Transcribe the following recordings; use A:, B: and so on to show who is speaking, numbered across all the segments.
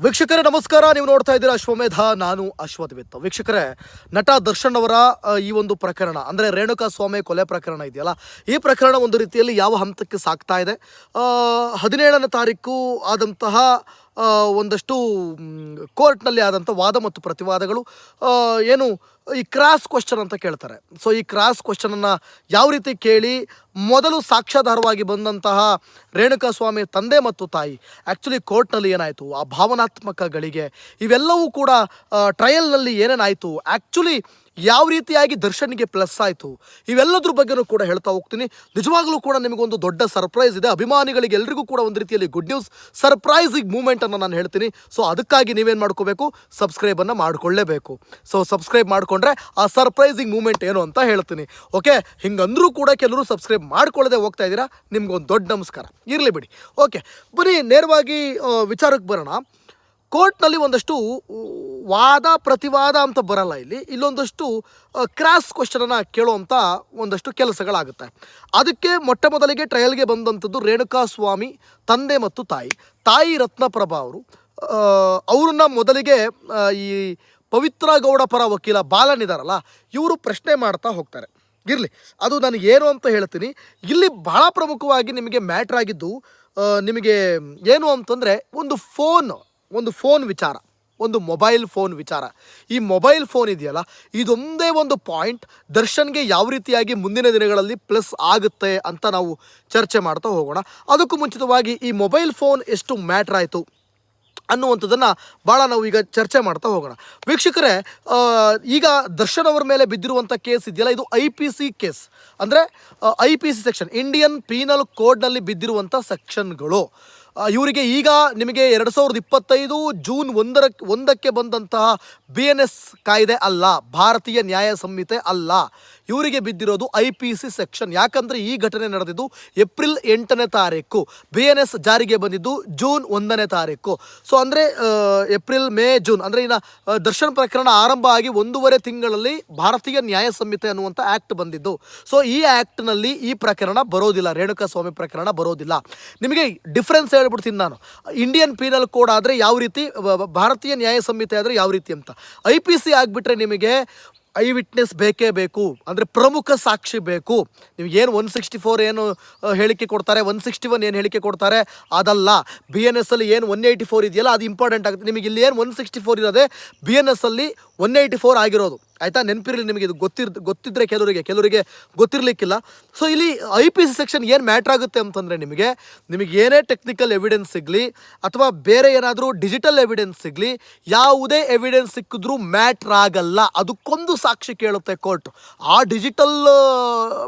A: ವೀಕ್ಷಕರೇ ನಮಸ್ಕಾರ. ನೀವು ನೋಡ್ತಾ ಇದ್ದೀರಾ ಅಶ್ವಮೇಧ, ನಾನು ಅಶ್ವತ್ಥವಿತ್. ವೀಕ್ಷಕರೇ, ನಟ ದರ್ಶನ್ ಅವರ ಈ ಒಂದು ಪ್ರಕರಣ ಅಂದರೆ ರೇಣುಕಾ ಸ್ವಾಮಿ ಕೊಲೆ ಪ್ರಕರಣ ಇದೆಯಲ್ಲ, ಈ ಪ್ರಕರಣ ಒಂದು ರೀತಿಯಲ್ಲಿ ಯಾವ ಹಂತಕ್ಕೆ ಸಾಗ್ತಾ ಇದೆ. 17ನೇ ತಾರೀಕು ಆದಂತಹ ಒಂದಷ್ಟು ಕೋರ್ಟ್ನಲ್ಲಿ ಆದಂಥ ವಾದ ಮತ್ತು ಪ್ರತಿವಾದಗಳು, ಏನು ಈ ಕ್ರಾಸ್ ಕ್ವಶನ್ ಅಂತ ಕೇಳ್ತಾರೆ. ಸೊ ಈ ಕ್ರಾಸ್ ಕ್ವಶನನ್ನು ಯಾವ ರೀತಿ ಕೇಳಿ ಮೊದಲು ಸಾಕ್ಷ್ಯಾಧಾರವಾಗಿ ಬಂದಂತಹ ರೇಣುಕಾ ಸ್ವಾಮಿ ತಂದೆ ಮತ್ತು ತಾಯಿ ಆ್ಯಕ್ಚುಲಿ ಕೋರ್ಟ್ನಲ್ಲಿ ಏನಾಯಿತು, ಆ ಭಾವನಾತ್ಮಕ ಗಳಿಗೆ ಇವೆಲ್ಲವೂ ಕೂಡ ಟ್ರಯಲ್ನಲ್ಲಿ ಏನೇನಾಯಿತು, ಆ್ಯಕ್ಚುಲಿ ಯಾವ ರೀತಿಯಾಗಿ ದರ್ಶನ್ಗೆ ಪ್ಲಸ್ ಆಯಿತು, ಇವೆಲ್ಲದ್ರ ಬಗ್ಗೆನೂ ಕೂಡ ಹೇಳ್ತಾ ಹೋಗ್ತೀನಿ. ನಿಜವಾಗ್ಲೂ ಕೂಡ ನಿಮಗೊಂದು ದೊಡ್ಡ ಸರ್ಪ್ರೈಸ್ ಇದೆ. ಅಭಿಮಾನಿಗಳಿಗೆ ಎಲ್ರಿಗೂ ಕೂಡ ಒಂದು ರೀತಿಯಲ್ಲಿ ಗುಡ್ ನ್ಯೂಸ್, ಸರ್ಪ್ರೈಸಿಂಗ್ ಮೂಮೆಂಟನ್ನು ನಾನು ಹೇಳ್ತೀನಿ. ಸೊ ಅದಕ್ಕಾಗಿ ನೀವೇನು ಮಾಡ್ಕೋಬೇಕು, ಸಬ್ಸ್ಕ್ರೈಬನ್ನು ಮಾಡಿಕೊಳ್ಳೇಬೇಕು. ಸೊ ಸಬ್ಸ್ಕ್ರೈಬ್ ಮಾಡಿಕೊಂಡ್ರೆ ಆ ಸರ್ಪ್ರೈಸಿಂಗ್ ಮೂಮೆಂಟ್ ಏನು ಅಂತ ಹೇಳ್ತೀನಿ. ಓಕೆ, ಹಿಂಗಂದ್ರೂ ಕೂಡ ಕೆಲವರು ಸಬ್ಸ್ಕ್ರೈಬ್ ಮಾಡ್ಕೊಳ್ಳದೆ ಹೋಗ್ತಾ ಇದ್ದೀರಾ, ನಿಮ್ಗೊಂದು ದೊಡ್ಡ ನಮಸ್ಕಾರ. ಇರಲಿ ಬಿಡಿ. ಓಕೆ, ಬನ್ನಿ ನೇರವಾಗಿ ವಿಚಾರಕ್ಕೆ ಬರೋಣ. ಕೋರ್ಟ್ನಲ್ಲಿ ಒಂದಷ್ಟು ವಾದ ಪ್ರತಿವಾದ ಅಂತ ಬರಲ್ಲ, ಇಲ್ಲೊಂದಷ್ಟು ಕ್ರಾಸ್ ಕ್ವಶನನ್ನು ಕೇಳುವಂಥ ಒಂದಷ್ಟು ಕೆಲಸಗಳಾಗುತ್ತೆ. ಅದಕ್ಕೆ ಮೊಟ್ಟ ಮೊದಲಿಗೆ ಟ್ರಯಲ್ಗೆ ಬಂದಂಥದ್ದು ರೇಣುಕಾ ಸ್ವಾಮಿ ತಂದೆ ಮತ್ತು ತಾಯಿ ರತ್ನಪ್ರಭಾ ಅವ್ರನ್ನ ಮೊದಲಿಗೆ ಈ ಪವಿತ್ರ ಗೌಡ ಪರ ವಕೀಲ ಬಾಲನ್ ಇದ್ದಾರಲ್ಲ, ಇವರು ಪ್ರಶ್ನೆ ಮಾಡ್ತಾ ಹೋಗ್ತಾರೆ. ಇರಲಿ, ಅದು ನಾನು ಏನು ಅಂತ ಹೇಳ್ತೀನಿ. ಇಲ್ಲಿ ಬಹಳ ಪ್ರಮುಖವಾಗಿ ನಿಮಗೆ ಮ್ಯಾಟ್ರ್ ಆಗಿದ್ದು ನಿಮಗೆ ಏನು ಅಂತಂದರೆ ಒಂದು ಫೋನ್ ವಿಚಾರ, ಒಂದು ಮೊಬೈಲ್ ಫೋನ್ ವಿಚಾರ. ಈ ಮೊಬೈಲ್ ಫೋನ್ ಇದೆಯಲ್ಲ, ಇದೊಂದೇ ಒಂದು ಪಾಯಿಂಟ್ ದರ್ಶನ್ಗೆ ಯಾವ ರೀತಿಯಾಗಿ ಮುಂದಿನ ದಿನಗಳಲ್ಲಿ ಪ್ಲಸ್ ಆಗುತ್ತೆ ಅಂತ ನಾವು ಚರ್ಚೆ ಮಾಡ್ತಾ ಹೋಗೋಣ. ಅದಕ್ಕೂ ಮುಂಚಿತವಾಗಿ ಈ ಮೊಬೈಲ್ ಫೋನ್ ಎಷ್ಟು ಮ್ಯಾಟ್ರ್ ಆಯಿತು ಅನ್ನುವಂಥದ್ದನ್ನು ಭಾಳ ನಾವು ಈಗ ಚರ್ಚೆ ಮಾಡ್ತಾ ಹೋಗೋಣ. ವೀಕ್ಷಕರೇ, ಈಗ ದರ್ಶನ್ ಅವರ ಮೇಲೆ ಬಿದ್ದಿರುವಂಥ ಕೇಸ್ ಇದೆಯಲ್ಲ, ಇದು IPC ಕೇಸ್. ಅಂದರೆ IPC ಸೆಕ್ಷನ್, ಇಂಡಿಯನ್ ಪೀನಲ್ ಕೋಡ್ನಲ್ಲಿ ಬಿದ್ದಿರುವಂಥ ಸೆಕ್ಷನ್ಗಳು. ಇವರಿಗೆ ಈಗ ನಿಮಗೆ 2025 ಜೂನ್ 1ಕ್ಕೆ ಬಂದಂತಹ BNS ಕಾಯ್ದೆ ಅಲ್ಲ, ಭಾರತೀಯ ನ್ಯಾಯ ಸಂಹಿತೆ ಅಲ್ಲ, ಇವರಿಗೆ ಬಿದ್ದಿರೋದು IPC ಸೆಕ್ಷನ್. ಯಾಕಂದರೆ ಈ ಘಟನೆ ನಡೆದಿದ್ದು ಏಪ್ರಿಲ್ 8ನೇ ತಾರೀಕು, BNS ಜಾರಿಗೆ ಬಂದಿದ್ದು ಜೂನ್ 1ನೇ ತಾರೀಕು. ಸೊ ಅಂದರೆ ಏಪ್ರಿಲ್, ಮೇ, ಜೂನ್ ಅಂದರೆ ಇನ್ನು ದರ್ಶನ್ ಪ್ರಕರಣ ಆರಂಭ ಆಗಿ 1.5 ತಿಂಗಳಲ್ಲಿ ಭಾರತೀಯ ನ್ಯಾಯ ಸಂಹಿತೆ ಅನ್ನುವಂಥ ಆ್ಯಕ್ಟ್ ಬಂದಿದ್ದು. ಸೊ ಈ ಆ್ಯಕ್ಟ್ನಲ್ಲಿ ಈ ಪ್ರಕರಣ ಬರೋದಿಲ್ಲ, ರೇಣುಕಾ ಸ್ವಾಮಿ ಪ್ರಕರಣ ಬರೋದಿಲ್ಲ. ನಿಮಗೆ ಡಿಫ್ರೆನ್ಸ್ ಹೇಳ್ಬಿಡ್ತೀನಿ ನಾನು. ಇಂಡಿಯನ್ ಪೀನಲ್ ಕೋಡ್ ಆದರೆ ಯಾವ ರೀತಿ, ಭಾರತೀಯ ನ್ಯಾಯ ಸಂಹಿತೆ ಆದರೆ ಯಾವ ರೀತಿ ಅಂತ. IPC ಆಗಿಬಿಟ್ರೆ ನಿಮಗೆ ಐ ವಿಟ್ನೆಸ್ ಬೇಕೇ ಬೇಕು, ಅಂದರೆ ಪ್ರಮುಖ ಸಾಕ್ಷಿ ಬೇಕು. ನಿಮಗೇನು 164 ಏನು ಹೇಳಿಕೆ ಕೊಡ್ತಾರೆ, 161 ಏನು ಹೇಳಿಕೆ ಕೊಡ್ತಾರೆ ಅದಲ್ಲ. BNS ಅಲ್ಲಿ ಏನು 184 ಇದೆಯಲ್ಲ ಅದು ಇಂಪಾರ್ಟೆಂಟ್ ಆಗುತ್ತೆ. ನಿಮಗೆ ಇಲ್ಲಿ ಏನು 164 ಇರೋದೆ BNS ಅಲ್ಲಿ 184 ಆಗಿರೋದು, ಆಯಿತಾ? ನೆನಪಿರಲಿ ನಿಮಗೆ. ಇದು ಗೊತ್ತಿದ್ದರೆ ಕೆಲವರಿಗೆ ಗೊತ್ತಿರಲಿಕ್ಕಿಲ್ಲ. ಸೊ ಇಲ್ಲಿ IPC ಸೆಕ್ಷನ್ ಏನು ಮ್ಯಾಟ್ರ್ ಆಗುತ್ತೆ ಅಂತಂದರೆ, ನಿಮಗೆ ಏನೇ ಟೆಕ್ನಿಕಲ್ ಎವಿಡೆನ್ಸ್ ಸಿಗಲಿ ಅಥವಾ ಬೇರೆ ಏನಾದರೂ ಡಿಜಿಟಲ್ ಎವಿಡೆನ್ಸ್ ಸಿಗಲಿ, ಯಾವುದೇ ಎವಿಡೆನ್ಸ್ ಸಿಕ್ಕಿದ್ರೂ ಮ್ಯಾಟ್ರ್ ಆಗಲ್ಲ. ಅದಕ್ಕೊಂದು ಸಾಕ್ಷಿ ಕೇಳುತ್ತೆ ಕೋರ್ಟ್. ಆ ಡಿಜಿಟಲ್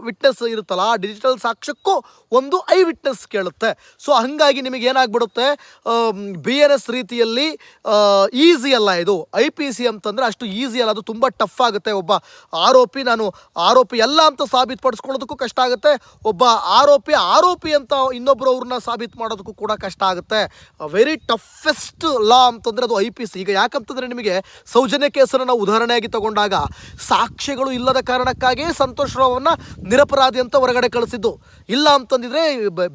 A: ವಿಟ್ನೆಸ್ ಇರುತ್ತಲ್ಲ, ಆ ಡಿಜಿಟಲ್ ಸಾಕ್ಷ್ಯಕ್ಕೂ ಒಂದು ಐ ವಿಟ್ನೆಸ್ ಕೇಳುತ್ತೆ. ಸೊ ಹಾಗಾಗಿ ನಿಮಗೆ ಏನಾಗ್ಬಿಡುತ್ತೆ, BNS ರೀತಿಯಲ್ಲಿ ಈಸಿ ಅಲ್ಲ ಇದು. IPC ಅಂತಂದರೆ ಅಷ್ಟು ಈಸಿ ಅಲ್ಲ, ಅದು ತುಂಬ ಟಫ್ ಆಗುತ್ತೆ. ಒಬ್ಬ ನಾನು ಆರೋಪಿ ಅಲ್ಲ ಅಂತ ಸಾಬೀತುಪಡಿಸ್ಕೊಳ್ಳೋದಕ್ಕೂ ಕಷ್ಟ ಆಗುತ್ತೆ, ಒಬ್ಬ ಆರೋಪಿ ಅಂತ ಇನ್ನೊಬ್ಬರು ಅವ್ರನ್ನ ಸಾಬೀತು ಮಾಡೋದಕ್ಕೂ ಕೂಡ ಕಷ್ಟ ಆಗುತ್ತೆ. ವೆರಿ ಟಫೆಸ್ಟ್ ಲಾ ಅಂತಂದರೆ ಅದು IPC. ಈಗ ಯಾಕಂತಂದರೆ ನಿಮಗೆ ಸೌಜನ್ಯ ಕೇಸನ್ನು ನಾವು ಉದಾಹರಣೆಯಾಗಿ ತಗೊಂಡಾಗ ಸಾಕ್ಷ್ಯಗಳು ಇಲ್ಲದ ಕಾರಣಕ್ಕಾಗಿಯೇ ಸಂತೋಷ್ ರಾವ್ನ ನಿರಪರಾಧಿ ಅಂತ ಹೊರಗಡೆ ಕಳಿಸಿದ್ದು. ಇಲ್ಲ ಅಂತಂದಿದ್ರೆ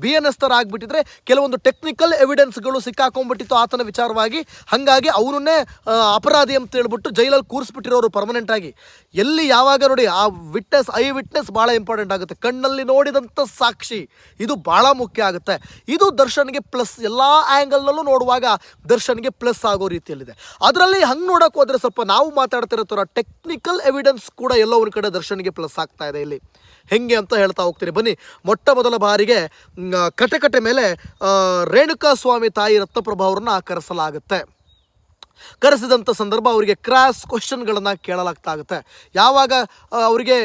A: BNS ಥರ ಆಗಿಬಿಟ್ಟಿದ್ರೆ ಕೆಲವೊಂದು ಟೆಕ್ನಿಕಲ್ ಎವಿಡೆನ್ಸ್ಗಳು ಸಿಕ್ಕಾಕೊಂಡ್ಬಿಟ್ಟಿತ್ತು ಆತನ ವಿಚಾರವಾಗಿ. ಹಾಗಾಗಿ ಅವನನ್ನೇ ಅಪರಾಧಿ ಅಂತ ಹೇಳ್ಬಿಟ್ಟು ಜೈಲಲ್ಲಿ ಕೂರಿಸ್ಬಿಟ್ಟಿರೋರು ಪರ್ಮನೆಂಟ್ ಆಗಿ. ಎಲ್ಲಿ ಯಾವಾಗ ನೋಡಿ, ಆ ಐ ವಿಟ್ನೆಸ್ ಭಾಳ ಇಂಪಾರ್ಟೆಂಟ್ ಆಗುತ್ತೆ. ಕಣ್ಣಲ್ಲಿ ನೋಡಿದಂಥ ಸಾಕ್ಷಿ ಇದು ಭಾಳ ಮುಖ್ಯ ಆಗುತ್ತೆ. ಇದು ದರ್ಶನ್ಗೆ ಪ್ಲಸ್. ಎಲ್ಲ ಆ್ಯಂಗಲ್ನಲ್ಲೂ ನೋಡುವಾಗ ದರ್ಶನ್ಗೆ ಪ್ಲಸ್ ಆಗೋ ರೀತಿಯಲ್ಲಿದೆ. ಅದರಲ್ಲಿ ಹಂಗೆ ನೋಡೋಕೆ ಹೋದರೆ ಸ್ವಲ್ಪ ನಾವು ಮಾತಾಡ್ತಿರೋ ಥರ ಟೆಕ್ನಿಕಲ್ ಎವಿಡೆನ್ಸ್ ಕೂಡ ಎಲ್ಲೋ ಒಂದು ಕಡೆ ದರ್ಶನ್ಗೆ ಪ್ಲಸ್ ಆಗ್ತಾ ಇದೆ. ಇಲ್ಲಿ ಹೆಂಗೆ ಅಂತ ಹೇಳ್ತಾ ಹೋಗ್ತೀನಿ ಬನ್ನಿ. ಮೊಟ್ಟ ಮೊದಲ ಬಾರಿಗೆ ಕಟಕಟೆ ಮೇಲೆ ರೇಣುಕಾ ಸ್ವಾಮಿ ತಾಯಿ ರತ್ನಪ್ರಭಾ ಅವ್ರನ್ನ ಕರೆಸಲಾಗುತ್ತೆ. ಕರೆಸಿದಂಥ ಸಂದರ್ಭ ಅವರಿಗೆ ಕ್ರಾಸ್ ಕ್ವಶನ್ಗಳನ್ನು ಕೇಳಲಾಗ್ತಾಗುತ್ತೆ. ಯಾವಾಗ ಅವರಿಗೆ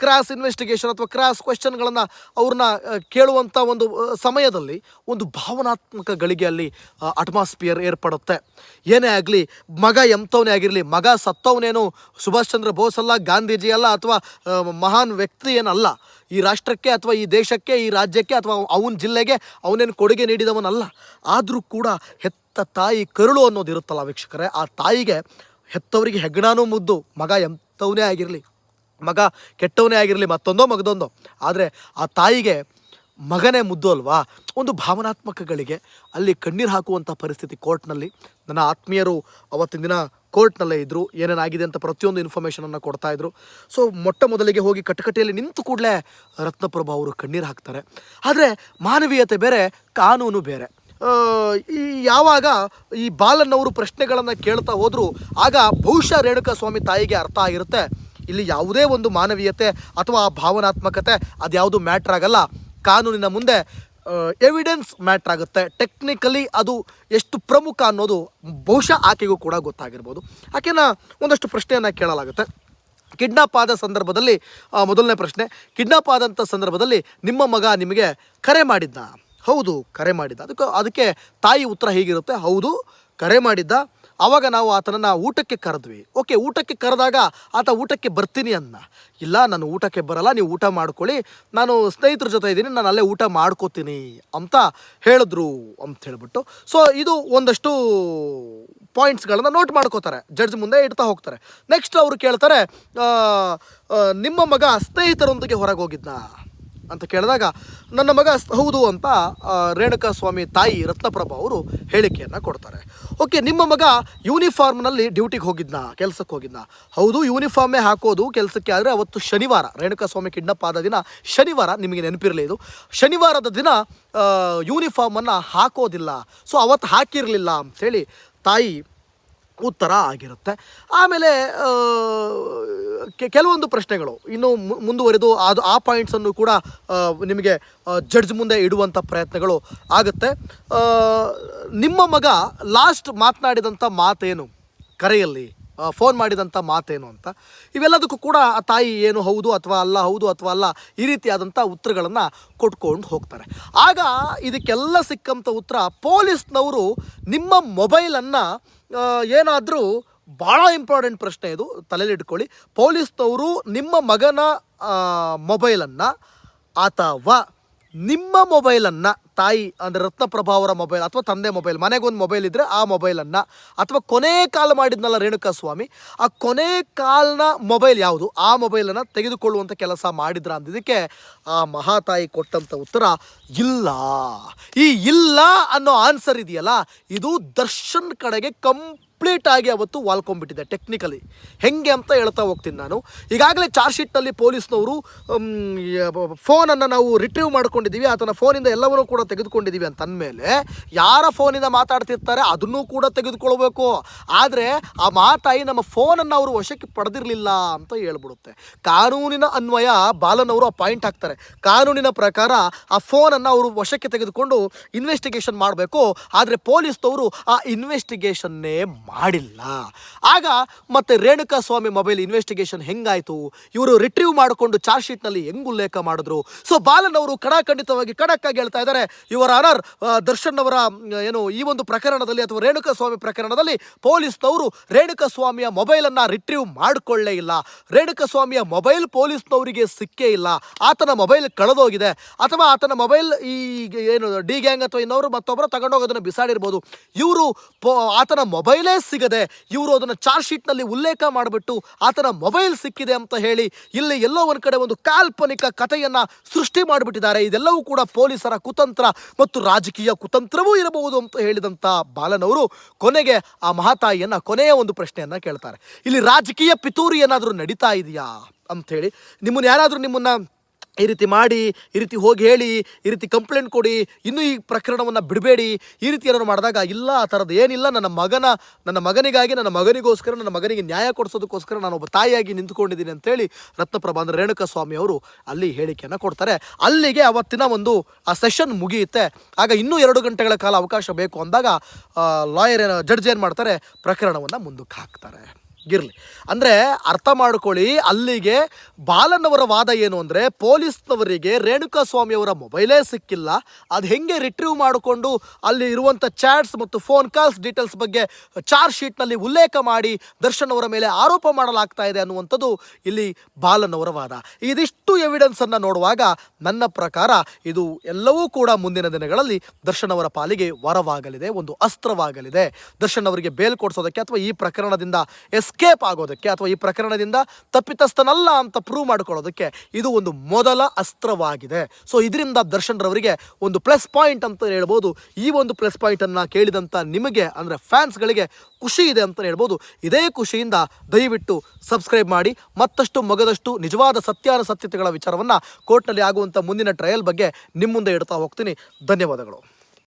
A: ಕ್ರಾಸ್ ಇನ್ವೆಸ್ಟಿಗೇಷನ್ ಅಥವಾ ಕ್ರಾಸ್ ಕ್ವಶನ್ಗಳನ್ನು ಅವ್ರನ್ನ ಕೇಳುವಂಥ ಒಂದು ಸಮಯದಲ್ಲಿ ಒಂದು ಭಾವನಾತ್ಮಕ ಗಳಿಗೆ ಅಲ್ಲಿ ಅಟ್ಮಾಸ್ಫಿಯರ್ ಏರ್ಪಡುತ್ತೆ. ಏನೇ ಆಗಲಿ, ಮಗ ಎಂಥವನೇ ಆಗಿರಲಿ, ಮಗ ಸತ್ತವನೇನು ಸುಭಾಷ್ ಚಂದ್ರ ಬೋಸ್ ಅಲ್ಲ, ಗಾಂಧೀಜಿ ಅಲ್ಲ, ಅಥವಾ ಮಹಾನ್ ವ್ಯಕ್ತಿ ಏನಲ್ಲ. ಈ ರಾಷ್ಟ್ರಕ್ಕೆ ಅಥವಾ ಈ ದೇಶಕ್ಕೆ, ಈ ರಾಜ್ಯಕ್ಕೆ ಅಥವಾ ಅವನ ಜಿಲ್ಲೆಗೆ ಅವನೇನು ಕೊಡುಗೆ ನೀಡಿದವನಲ್ಲ. ಆದರೂ ಕೂಡ ತಾಯಿ ಕರುಳು ಅನ್ನೋದಿರುತ್ತಲ್ಲ ವೀಕ್ಷಕರೇ, ಆ ತಾಯಿಗೆ ಹೆತ್ತವರಿಗೆ ಹೆಗ್ಗಣನೂ ಮುದ್ದು. ಮಗ ಎಂಥವನೇ ಆಗಿರಲಿ, ಮಗ ಕೆಟ್ಟವನೇ ಆಗಿರಲಿ, ಮತ್ತೊಂದೋ ಮಗದೊಂದೋ, ಆದರೆ ಆ ತಾಯಿಗೆ ಮಗನೇ ಮುದ್ದು ಅಲ್ವಾ, ಒಂದು ಭಾವನಾತ್ಮಕಗಳಿಗೆ ಅಲ್ಲಿ ಕಣ್ಣೀರು ಹಾಕುವಂಥ ಪರಿಸ್ಥಿತಿ ಕೋರ್ಟ್ನಲ್ಲಿ. ನನ್ನ ಆತ್ಮೀಯರು ಅವತ್ತಿನ ದಿನ ಕೋರ್ಟ್ನಲ್ಲೇ ಇದ್ದರು, ಏನೇನಾಗಿದೆ ಅಂತ ಪ್ರತಿಯೊಂದು ಇನ್ಫಾರ್ಮೇಷನನ್ನು ಕೊಡ್ತಾಯಿದ್ರು. ಸೊ ಮೊಟ್ಟ ಮೊದಲಿಗೆ ಹೋಗಿ ಕಟಕಟೆಯಲ್ಲಿ ನಿಂತು ಕೂಡಲೇ ರತ್ನಪ್ರಭಾ ಅವರು ಕಣ್ಣೀರು ಹಾಕ್ತಾರೆ. ಆದರೆ ಮಾನವೀಯತೆ ಬೇರೆ, ಕಾನೂನು ಬೇರೆ. ಈ ಯಾವಾಗ ಈ ಬಾಲನ್ನವರು ಪ್ರಶ್ನೆಗಳನ್ನು ಕೇಳ್ತಾ ಹೋದರು, ಆಗ ಬಹುಶಃ ರೇಣುಕಾಸ್ವಾಮಿ ತಾಯಿಗೆ ಅರ್ಥ ಆಗಿರುತ್ತೆ, ಇಲ್ಲಿ ಯಾವುದೇ ಒಂದು ಮಾನವೀಯತೆ ಅಥವಾ ಭಾವನಾತ್ಮಕತೆ ಅದ್ಯಾವುದು ಮ್ಯಾಟ್ರ್ ಆಗಲ್ಲ, ಕಾನೂನಿನ ಮುಂದೆ ಎವಿಡೆನ್ಸ್ ಮ್ಯಾಟ್ರ್ ಆಗುತ್ತೆ. ಟೆಕ್ನಿಕಲಿ ಅದು ಎಷ್ಟು ಪ್ರಮುಖ ಅನ್ನೋದು ಬಹುಶಃ ಆಕೆಗೂ ಕೂಡ ಗೊತ್ತಾಗಿರ್ಬೋದು. ಆಕೆನ ಒಂದಷ್ಟು ಪ್ರಶ್ನೆಯನ್ನು ಕೇಳಲಾಗುತ್ತೆ. ಕಿಡ್ನಾಪ್ ಆದ ಸಂದರ್ಭದಲ್ಲಿ ಮೊದಲನೇ ಪ್ರಶ್ನೆ, ಕಿಡ್ನಾಪ್ ಆದಂಥ ಸಂದರ್ಭದಲ್ಲಿ ನಿಮ್ಮ ಮಗ ನಿಮಗೆ ಕರೆ ಮಾಡಿದ್ದ? ಹೌದು, ಕರೆ ಮಾಡಿದ್ದ. ಅದಕ್ಕೆ ತಾಯಿ ಉತ್ತರ ಹೀಗಿರುತ್ತೆ, ಹೌದು ಕರೆ ಮಾಡಿದ್ದ. ಆವಾಗ ನಾವು ಆತನನ್ನು ಊಟಕ್ಕೆ ಕರೆದ್ವಿ. ಓಕೆ, ಊಟಕ್ಕೆ ಕರೆದಾಗ ಆತ ಊಟಕ್ಕೆ ಬರ್ತೀನಿ ಅಂದ. ಇಲ್ಲ, ನಾನು ಊಟಕ್ಕೆ ಬರಲ್ಲ, ನೀವು ಊಟ ಮಾಡ್ಕೊಳ್ಳಿ, ನಾನು ಸ್ನೇಹಿತರ ಜೊತೆ ಇದ್ದೀನಿ, ನಾನು ಅಲ್ಲೇ ಊಟ ಮಾಡ್ಕೋತೀನಿ ಅಂತ ಹೇಳಿದ್ರು ಅಂತ ಹೇಳ್ಬಿಟ್ಟು. ಸೊ ಇದು ಒಂದಷ್ಟು ಪಾಯಿಂಟ್ಸ್ಗಳನ್ನು ನೋಟ್ ಮಾಡ್ಕೋತಾರೆ, ಜಡ್ಜ್ ಮುಂದೆ ಇಡ್ತಾ ಹೋಗ್ತಾರೆ. ನೆಕ್ಸ್ಟ್ ಅವರು ಕೇಳ್ತಾರೆ, ನಿಮ್ಮ ಮಗ ಸ್ನೇಹಿತರೊಂದಿಗೆ ಹೊರಗೆ ಹೋಗಿದ್ನಾ ಅಂತ ಕೇಳಿದಾಗ ನನ್ನ ಮಗ ಹೌದು ಅಂತ ರೇಣುಕಾಸ್ವಾಮಿ ತಾಯಿ ರತ್ನಪ್ರಭಾ ಅವರು ಹೇಳಿಕೆಯನ್ನು ಕೊಡ್ತಾರೆ. ಓಕೆ, ನಿಮ್ಮ ಮಗ ಯೂನಿಫಾರ್ಮ್ನಲ್ಲಿ ಡ್ಯೂಟಿಗೆ ಹೋಗಿದ್ನಾ, ಕೆಲಸಕ್ಕೆ ಹೋಗಿದ್ನಾ? ಹೌದು, ಯೂನಿಫಾರ್ಮೇ ಹಾಕೋದು ಕೆಲಸಕ್ಕೆ. ಆದರೆ ಅವತ್ತು ಶನಿವಾರ, ರೇಣುಕಾಸ್ವಾಮಿ ಕಿಡ್ನಾಪ್ ಆದ ದಿನ ಶನಿವಾರ, ನಿಮಗೆ ನೆನಪಿರಲಿ ಇದು, ಶನಿವಾರದ ದಿನ ಯೂನಿಫಾರ್ಮನ್ನು ಹಾಕೋದಿಲ್ಲ, ಸೊ ಅವತ್ತು ಹಾಕಿರಲಿಲ್ಲ ಅಂಥೇಳಿ ತಾಯಿ ಉತ್ತರ ಆಗಿರುತ್ತೆ. ಆಮೇಲೆ ಕೆಲವೊಂದು ಪ್ರಶ್ನೆಗಳು ಇನ್ನೂ ಮುಂದುವರೆದು ಆ ಪಾಯಿಂಟ್ಸನ್ನು ಕೂಡ ನಿಮಗೆ ಜಡ್ಜ್ ಮುಂದೆ ಇಡುವಂಥ ಪ್ರಯತ್ನಗಳು ಆಗುತ್ತೆ. ನಿಮ್ಮ ಮಗ ಲಾಸ್ಟ್ ಮಾತನಾಡಿದಂಥ ಮಾತೇನು, ಕರೆಯಲ್ಲಿ ಫೋನ್ ಮಾಡಿದಂಥ ಮಾತೇನು ಅಂತ, ಇವೆಲ್ಲದಕ್ಕೂ ಕೂಡ ಆ ತಾಯಿ ಏನು ಹೌದು ಅಥವಾ ಅಲ್ಲ, ಹೌದು ಅಥವಾ ಅಲ್ಲ, ಈ ರೀತಿಯಾದಂಥ ಉತ್ತರಗಳನ್ನು ಕೊಟ್ಕೊಂಡು ಹೋಗ್ತಾರೆ. ಆಗ ಇದಕ್ಕೆಲ್ಲ ಸಿಕ್ಕಂಥ ಉತ್ತರ, ಪೊಲೀಸ್ನವರು ನಿಮ್ಮ ಮೊಬೈಲನ್ನು ಏನಾದರೂ, ಭಾಳ ಇಂಪಾರ್ಟೆಂಟ್ ಪ್ರಶ್ನೆ ಇದು, ತಲೆಯಲ್ಲಿ ಇಟ್ಕೊಳ್ಳಿ, ಪೊಲೀಸ್ನವರು ನಿಮ್ಮ ಮಗನ ಮೊಬೈಲನ್ನು ಅಥವಾ ನಿಮ್ಮ ಮೊಬೈಲನ್ನು, ತಾಯಿ ಅಂದರೆ ರತ್ನಪ್ರಭಾ ಅವರ ಮೊಬೈಲ್ ಅಥವಾ ತಂದೆ ಮೊಬೈಲ್, ಮನೆಗೊಂದು ಮೊಬೈಲ್ ಇದ್ದರೆ ಆ ಮೊಬೈಲನ್ನು, ಅಥವಾ ಕೊನೆ ಕಾಲ್ ಮಾಡಿದ್ನಲ್ಲ ರೇಣುಕಾಸ್ವಾಮಿ, ಆ ಕೊನೆ ಕಾಲ್ನ ಮೊಬೈಲ್ ಯಾವುದು, ಆ ಮೊಬೈಲನ್ನು ತೆಗೆದುಕೊಳ್ಳುವಂಥ ಕೆಲಸ ಮಾಡಿದ್ರ ಅಂದಿದ್ದಕ್ಕೆ ಆ ಮಹಾತಾಯಿ ಕೊಟ್ಟಂಥ ಉತ್ತರ ಇಲ್ಲ. ಈ ಇಲ್ಲ ಅನ್ನೋ ಆನ್ಸರ್ ಇದೆಯಲ್ಲ, ಇದು ದರ್ಶನ್ ಕಡೆಗೆ ಕಂಪ್ಲೀಟಾಗಿ ಅವತ್ತು ವಾಲ್ಕೊಂಡ್ಬಿಟ್ಟಿದೆ ಟೆಕ್ನಿಕಲಿ. ಹೆಂಗೆ ಅಂತ ಹೇಳ್ತಾ ಹೋಗ್ತೀನಿ ನಾನು. ಈಗಾಗಲೇ ಚಾರ್ಜ್ ಶೀಟ್ನಲ್ಲಿ ಪೊಲೀಸ್ನವರು ಫೋನನ್ನು ನಾವು ರಿಟ್ರೀವ್ ಮಾಡ್ಕೊಂಡಿದ್ದೀವಿ, ಆತನ ಫೋನಿಂದ ಎಲ್ಲವನ್ನೂ ಕೂಡ ತೆಗೆದುಕೊಂಡಿದ್ದೀವಿ ಅಂತ ಅಂದಮೇಲೆ ಯಾರ ಫೋನಿಂದ ಮಾತಾಡ್ತಿರ್ತಾರೆ ಅದನ್ನೂ ಕೂಡ ತೆಗೆದುಕೊಳ್ಬೇಕು. ಆದರೆ ಆ ಮಾತಾಯಿ ನಮ್ಮ ಫೋನನ್ನು ಅವರು ವಶಕ್ಕೆ ಪಡೆದಿರಲಿಲ್ಲ ಅಂತ ಹೇಳ್ಬಿಡುತ್ತೆ. ಕಾನೂನಿನ ಅನ್ವಯ ಬಾಲನವರು ಆ ಪಾಯಿಂಟ್ ಹಾಕ್ತಾರೆ. ಕಾನೂನಿನ ಪ್ರಕಾರ ಆ ಫೋನನ್ನು ಅವರು ವಶಕ್ಕೆ ತೆಗೆದುಕೊಂಡು ಇನ್ವೆಸ್ಟಿಗೇಷನ್ ಮಾಡಬೇಕು. ಆದರೆ ಪೊಲೀಸ್ನವರು ಆ ಇನ್ವೆಸ್ಟಿಗೇಷನ್ನೇ ಮಾಡಿಲ್ಲ. ಆಗ ಮತ್ತೆ ರೇಣುಕಾಸ್ವಾಮಿ ಮೊಬೈಲ್ ಇನ್ವೆಸ್ಟಿಗೇಷನ್ ಹೆಂಗಾಯಿತು, ಇವರು ರಿಟ್ರೀವ್ ಮಾಡಿಕೊಂಡು ಚಾರ್ಜ್ ಶೀಟ್ನಲ್ಲಿ ಹೆಂಗೆ ಉಲ್ಲೇಖ ಮಾಡಿದ್ರು. ಸೊ ಬಾಲನವರು ಖಡಾಖಂಡಿತವಾಗಿ ಖಡಕ್ಕಾಗಿ ಹೇಳ್ತಾ ಇದ್ದಾರೆ, ಯುವರ್ ಆನರ್, ದರ್ಶನ್ ಅವರ ಏನು ಈ ಒಂದು ಪ್ರಕರಣದಲ್ಲಿ ಅಥವಾ ರೇಣುಕಾಸ್ವಾಮಿ ಪ್ರಕರಣದಲ್ಲಿ ಪೊಲೀಸ್ನವರು ರೇಣುಕಾಸ್ವಾಮಿಯ ಮೊಬೈಲನ್ನು ರಿಟ್ರೀವ್ ಮಾಡಿಕೊಳ್ಳೇ ಇಲ್ಲ. ರೇಣುಕಾಸ್ವಾಮಿಯ ಮೊಬೈಲ್ ಪೊಲೀಸ್ನವರಿಗೆ ಸಿಕ್ಕೇ ಇಲ್ಲ. ಆತನ ಮೊಬೈಲ್ ಕಳೆದೋಗಿದೆ, ಅಥವಾ ಆತನ ಮೊಬೈಲ್ ಈ ಏನು ಡಿ ಗ್ಯಾಂಗ್ ಅಥವಾ ಇನ್ನವರು ಮತ್ತೊಬ್ಬರು ತಗೊಂಡೋಗೋದನ್ನು ಬಿಸಾಡಿರ್ಬೋದು. ಇವರು ಆತನ ಮೊಬೈಲೇ ಸಿಗದೆ ಇವರು ಅದನ್ನು ಚಾರ್ಜ್ ಶೀಟ್ನಲ್ಲಿ ಉಲ್ಲೇಖ ಮಾಡಿಬಿಟ್ಟು ಆತನ ಮೊಬೈಲ್ ಸಿಕ್ಕಿದೆ ಅಂತ ಹೇಳಿ ಇಲ್ಲಿ ಎಲ್ಲೋ ಒಂದು ಕಡೆ ಒಂದು ಕಾಲ್ಪನಿಕ ಕಥೆಯನ್ನು ಸೃಷ್ಟಿ ಮಾಡಿಬಿಟ್ಟಿದ್ದಾರೆ. ಇದೆಲ್ಲವೂ ಕೂಡ ಪೊಲೀಸರ ಕುತಂತ್ರ ಮತ್ತು ರಾಜಕೀಯ ಕುತಂತ್ರವೂ ಇರಬಹುದು ಅಂತ ಹೇಳಿದಂಥ ಬಾಲನವರು ಕೊನೆಗೆ ಆ ಮಹಾತಾಯಿಯನ್ನು ಕೊನೆಯ ಒಂದು ಪ್ರಶ್ನೆಯನ್ನು ಕೇಳ್ತಾರೆ, ಇಲ್ಲಿ ರಾಜಕೀಯ ಪಿತೂರಿ ಏನಾದರೂ ನಡೀತಾ ಇದೆಯಾ ಅಂಥೇಳಿ, ನಿಮ್ಮನ್ನು ಈ ರೀತಿ ಮಾಡಿ, ಈ ರೀತಿ ಹೋಗಿ ಹೇಳಿ, ಈ ರೀತಿ ಕಂಪ್ಲೇಂಟ್ ಕೊಡಿ, ಇನ್ನೂ ಈ ಪ್ರಕರಣವನ್ನು ಬಿಡಬೇಡಿ, ಈ ರೀತಿ ಏನಾದ್ರು ಮಾಡಿದಾಗ, ಇಲ್ಲ ಆ ಥರದ್ದು ಏನಿಲ್ಲ, ನನ್ನ ಮಗನಿಗಾಗಿ, ನನ್ನ ಮಗನಿಗೋಸ್ಕರ, ನನ್ನ ಮಗನಿಗೆ ನ್ಯಾಯ ಕೊಡಿಸೋದಕ್ಕೋಸ್ಕರ ನಾನು ಒಬ್ಬ ತಾಯಿಯಾಗಿ ನಿಂತ್ಕೊಂಡಿದ್ದೀನಿ ಅಂತೇಳಿ ರತ್ನಪ್ರಭಾ ಅಂದರೆ ರೇಣುಕಾಸ್ವಾಮಿ ಅವರು ಅಲ್ಲಿ ಹೇಳಿಕೆಯನ್ನು ಕೊಡ್ತಾರೆ. ಅಲ್ಲಿಗೆ ಅವತ್ತಿನ ಒಂದು ಆ ಸೆಷನ್ ಮುಗಿಯುತ್ತೆ. ಆಗ ಇನ್ನೂ 2 ಗಂಟೆಗಳ ಕಾಲ ಅವಕಾಶ ಬೇಕು ಅಂದಾಗ ಜಡ್ಜ್ ಏನು ಮಾಡ್ತಾರೆ, ಪ್ರಕರಣವನ್ನು ಮುಂದಕ್ಕೆ ಹಾಕ್ತಾರೆ. ಇರಲಿ ಅಂದರೆ ಅರ್ಥ ಮಾಡ್ಕೊಳ್ಳಿ, ಅಲ್ಲಿಗೆ ಬಾಲನವರ ವಾದ ಏನು ಅಂದರೆ ಪೊಲೀಸ್ನವರಿಗೆ ರೇಣುಕಾಸ್ವಾಮಿಯವರ ಮೊಬೈಲೇ ಸಿಕ್ಕಿಲ್ಲ, ಅದು ಹೆಂಗೆ ರಿಟ್ರೀವ್ ಮಾಡಿಕೊಂಡು ಅಲ್ಲಿ ಇರುವಂಥ ಚಾಟ್ಸ್ ಮತ್ತು ಫೋನ್ ಕಾಲ್ಸ್ ಡೀಟೇಲ್ಸ್ ಬಗ್ಗೆ ಚಾರ್ಜ್ ಶೀಟ್ನಲ್ಲಿ ಉಲ್ಲೇಖ ಮಾಡಿ ದರ್ಶನ್ ಅವರ ಮೇಲೆ ಆರೋಪ ಮಾಡಲಾಗ್ತಾ ಇದೆ ಅನ್ನುವಂಥದ್ದು ಇಲ್ಲಿ ಬಾಲನವರ ವಾದ. ಇದಿಷ್ಟು ಎವಿಡೆನ್ಸನ್ನು ನೋಡುವಾಗ ನನ್ನ ಪ್ರಕಾರ ಇದು ಎಲ್ಲವೂ ಕೂಡ ಮುಂದಿನ ದಿನಗಳಲ್ಲಿ ದರ್ಶನ್ ಅವರ ಪಾಲಿಗೆ ವರವಾಗಲಿದೆ, ಒಂದು ಅಸ್ತ್ರವಾಗಲಿದೆ. ದರ್ಶನ್ ಅವರಿಗೆ ಬೇಲ್ ಕೊಡಿಸೋದಕ್ಕೆ ಅಥವಾ ಈ ಪ್ರಕರಣದಿಂದ ಎಸ್ಕೇಪ್ ಆಗೋದಕ್ಕೆ ಅಥವಾ ಈ ಪ್ರಕರಣದಿಂದ ತಪ್ಪಿತಸ್ಥನಲ್ಲ ಅಂತ ಪ್ರೂವ್ ಮಾಡ್ಕೊಳ್ಳೋದಕ್ಕೆ ಇದು ಒಂದು ಮೊದಲ ಅಸ್ತ್ರವಾಗಿದೆ. ಸೊ ಇದರಿಂದ ದರ್ಶನ್ ರವರಿಗೆ ಒಂದು ಪ್ಲಸ್ ಪಾಯಿಂಟ್ ಅಂತ ಹೇಳ್ಬೋದು. ಈ ಒಂದು ಪ್ಲಸ್ ಪಾಯಿಂಟನ್ನು ಕೇಳಿದಂಥ ನಿಮಗೆ ಅಂದರೆ ಫ್ಯಾನ್ಸ್ಗಳಿಗೆ ಖುಷಿ ಇದೆ ಅಂತ ಹೇಳ್ಬೋದು. ಇದೇ ಖುಷಿಯಿಂದ ದಯವಿಟ್ಟು ಸಬ್ಸ್ಕ್ರೈಬ್ ಮಾಡಿ. ಮತ್ತಷ್ಟು ಮಗದಷ್ಟು ನಿಜವಾದ ಸತ್ಯಾನುಸತ್ಯತೆಗಳ ವಿಚಾರವನ್ನು ಕೋರ್ಟ್ನಲ್ಲಿ ಆಗುವಂಥ ಮುಂದಿನ ಟ್ರಯಲ್ ಬಗ್ಗೆ ನಿಮ್ಮ ಮುಂದೆ ಇಡ್ತಾ ಹೋಗ್ತೀನಿ. ಧನ್ಯವಾದಗಳು.